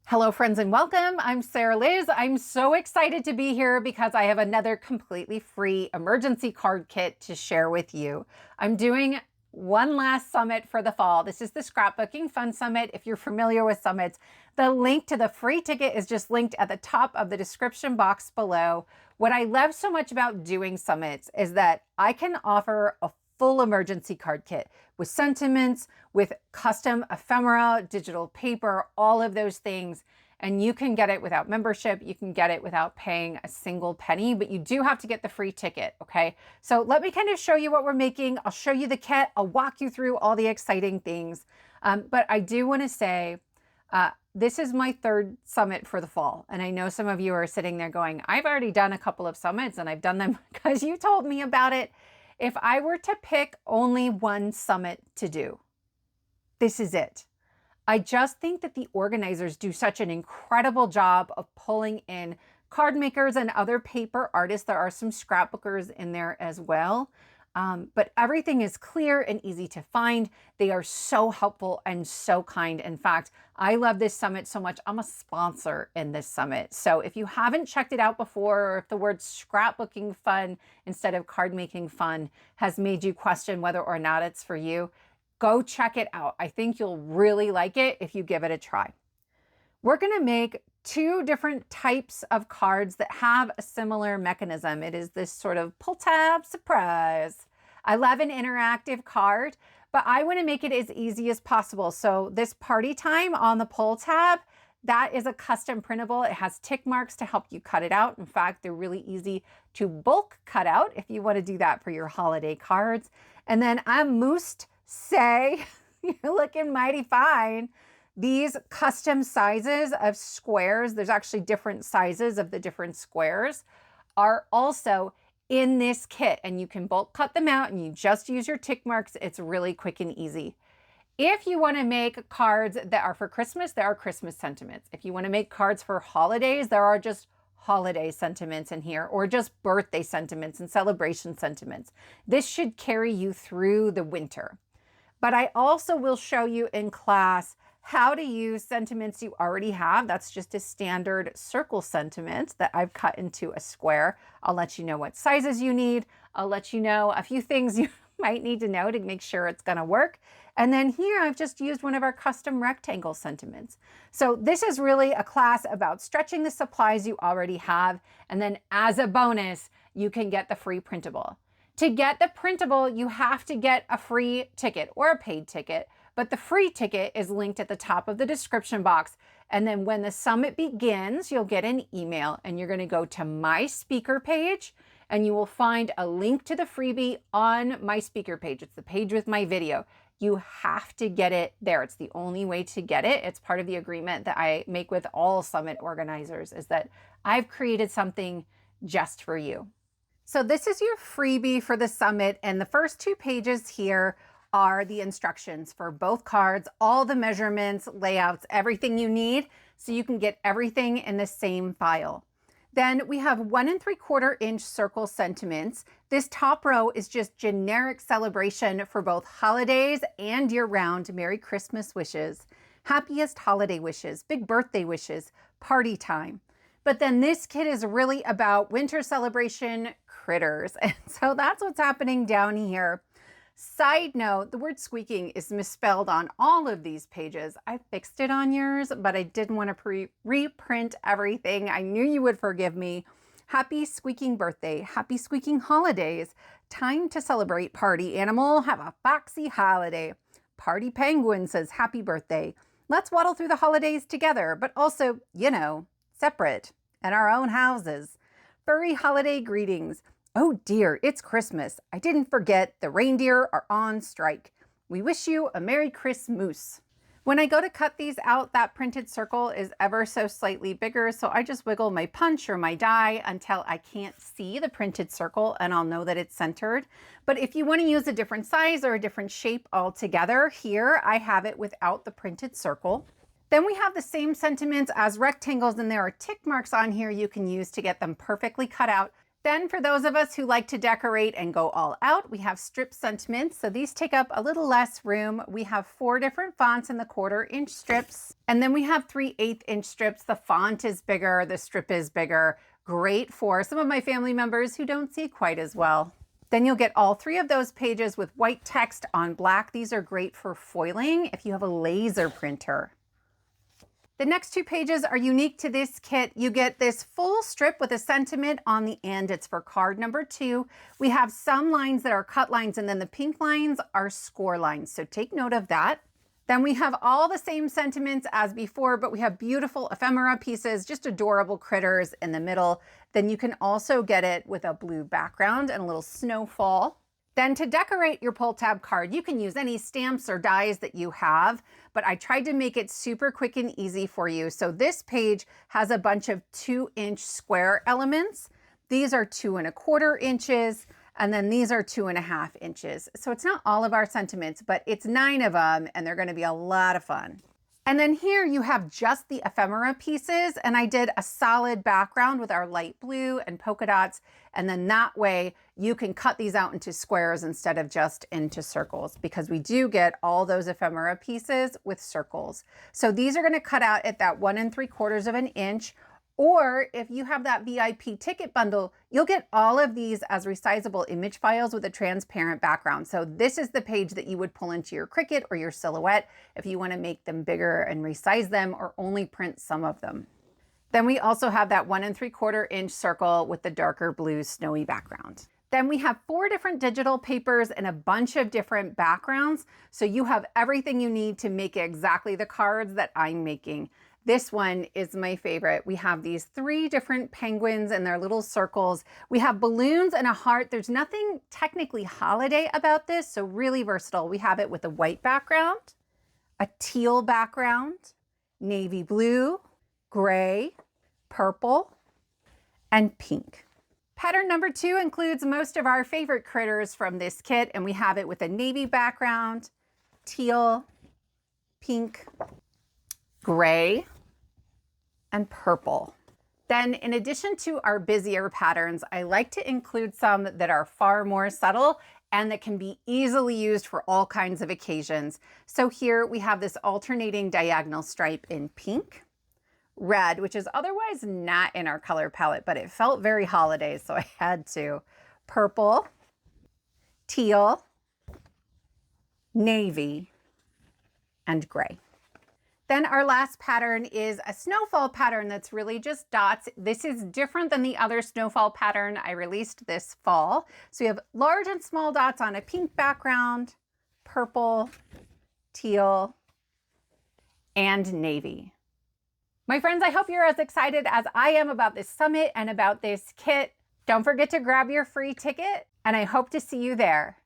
Hello friends and welcome. I'm Sarah Liz. I'm so excited to be here because I have another completely free emergency card kit to share with you. I'm doing one last summit for the fall. This is the Scrapbooking Fun Summit. If you're familiar with summits, the link to the free ticket is just linked at the top of the description box below. What I love so much about doing summits is that I can offer a full emergency card kit with sentiments, with custom ephemera, digital paper, all of those things. And you can get it without membership. You can get it without paying a single penny, but you do have to get the free ticket, okay? So let me kind of show you what we're making. I'll show you the kit. I'll walk you through all the exciting things. But I do want to say, this is my third summit for the fall. And I know some of you are sitting there going, I've already done a couple of summits and I've done them because you told me about it. If I were to pick only one summit to do, this is it. I just think that the organizers do such an incredible job of pulling in card makers and other paper artists. There are some scrapbookers in there as well. But everything is clear and easy to find. They are so helpful and so kind. In fact, I love this summit so much. I'm a sponsor in this summit. So if you haven't checked it out before, or if the word scrapbooking fun instead of card making fun has made you question whether or not it's for you, go check it out. I think you'll really like it if you give it a try. We're going to make two different types of cards that have a similar mechanism. It is this sort of pull tab surprise. I love an interactive card, but I want to make it as easy as possible. So this party time on the pull tab, that is a custom printable. It has tick marks to help you cut it out. In fact, they're really easy to bulk cut out if you want to do that for your holiday cards. And then I must say, you're looking mighty fine. These custom sizes of squares, there's actually different sizes of the different squares, are also in this kit, and you can bulk cut them out and you just use your tick marks. It's really quick and easy. If you want to make cards that are for Christmas, there are Christmas sentiments. If you want to make cards for holidays, there are just holiday sentiments in here, or just birthday sentiments and celebration sentiments. This should carry you through the winter. But I also will show you in class how to use sentiments you already have. That's just a standard circle sentiment that I've cut into a square. I'll let you know what sizes you need. I'll let you know a few things you might need to know to make sure it's going to work. And then here I've just used one of our custom rectangle sentiments. So this is really a class about stretching the supplies you already have. And then as a bonus, you can get the free printable. To get the printable, you have to get a free ticket or a paid ticket, but the free ticket is linked at the top of the description box. And then when the summit begins, you'll get an email and you're going to go to my speaker page and you will find a link to the freebie on my speaker page. It's the page with my video. You have to get it there. It's the only way to get it. It's part of the agreement that I make with all summit organizers, is that I've created something just for you. So this is your freebie for the summit, and the first two pages here are the instructions for both cards, all the measurements, layouts, everything you need, so you can get everything in the same file. Then we have 1 3/4 inch circle sentiments. This top row is just generic celebration for both holidays and year-round Merry Christmas wishes, happiest holiday wishes, big birthday wishes, party time. But then this kit is really about winter celebration critters. And so that's what's happening down here. Side note, the word squeaking is misspelled on all of these pages. I fixed it on yours, but I didn't want to reprint everything. I knew you would forgive me. Happy squeaking birthday. Happy squeaking holidays. Time to celebrate, party animal. Have a foxy holiday. Party penguin says happy birthday. Let's waddle through the holidays together, but also, separate in our own houses. Furry holiday greetings. Oh dear, it's Christmas. I didn't forget the reindeer are on strike. We wish you a Merry Christmas. When I go to cut these out, that printed circle is ever so slightly bigger, so I just wiggle my punch or my die until I can't see the printed circle and I'll know that it's centered. But if you want to use a different size or a different shape altogether, here I have it without the printed circle. Then we have the same sentiments as rectangles, and there are tick marks on here you can use to get them perfectly cut out. Then for those of us who like to decorate and go all out, we have strip sentiments. So these take up a little less room. We have 4 different fonts in the 1/4-inch strips. And then we have 3/8-inch strips. The font is bigger, the strip is bigger. Great for some of my family members who don't see quite as well. Then you'll get all 3 of those pages with white text on black. These are great for foiling if you have a laser printer. The next 2 pages are unique to this kit. You get this full strip with a sentiment on the end. It's for card number 2. We have some lines that are cut lines, and then the pink lines are score lines. So take note of that. Then we have all the same sentiments as before, but we have beautiful ephemera pieces, just adorable critters in the middle. Then you can also get it with a blue background and a little snowfall. Then to decorate your pull tab card, you can use any stamps or dies that you have, but I tried to make it super quick and easy for you. So this page has a bunch of 2-inch square elements. These are 2 1/4 inches, and then these are 2 1/2 inches. So it's not all of our sentiments, but it's 9 of them, and they're gonna be a lot of fun. And then here you have just the ephemera pieces, and I did a solid background with our light blue and polka dots, and then that way you can cut these out into squares instead of just into circles, because we do get all those ephemera pieces with circles. So these are gonna cut out at that 1 3/4 inch, or if you have that VIP ticket bundle, you'll get all of these as resizable image files with a transparent background. So this is the page that you would pull into your Cricut or your Silhouette if you want to make them bigger and resize them or only print some of them. Then we also have that 1 3/4 inch circle with the darker blue snowy background. Then we have 4 different digital papers and a bunch of different backgrounds. So you have everything you need to make exactly the cards that I'm making. This one is my favorite. We have these 3 different penguins and their little circles. We have balloons and a heart. There's nothing technically holiday about this, so really versatile. We have it with a white background, a teal background, navy blue, gray, purple, and pink. Pattern number 2 includes most of our favorite critters from this kit, and we have it with a navy background, teal, pink, gray, and purple. Then in addition to our busier patterns, I like to include some that are far more subtle and that can be easily used for all kinds of occasions. So here we have this alternating diagonal stripe in pink, red, which is otherwise not in our color palette, but it felt very holiday, so I had to. Purple, teal, navy, and gray. Then our last pattern is a snowfall pattern that's really just dots. This is different than the other snowfall pattern I released this fall. So we have large and small dots on a pink background, purple, teal, and navy. My friends, I hope you're as excited as I am about this summit and about this kit. Don't forget to grab your free ticket, and I hope to see you there.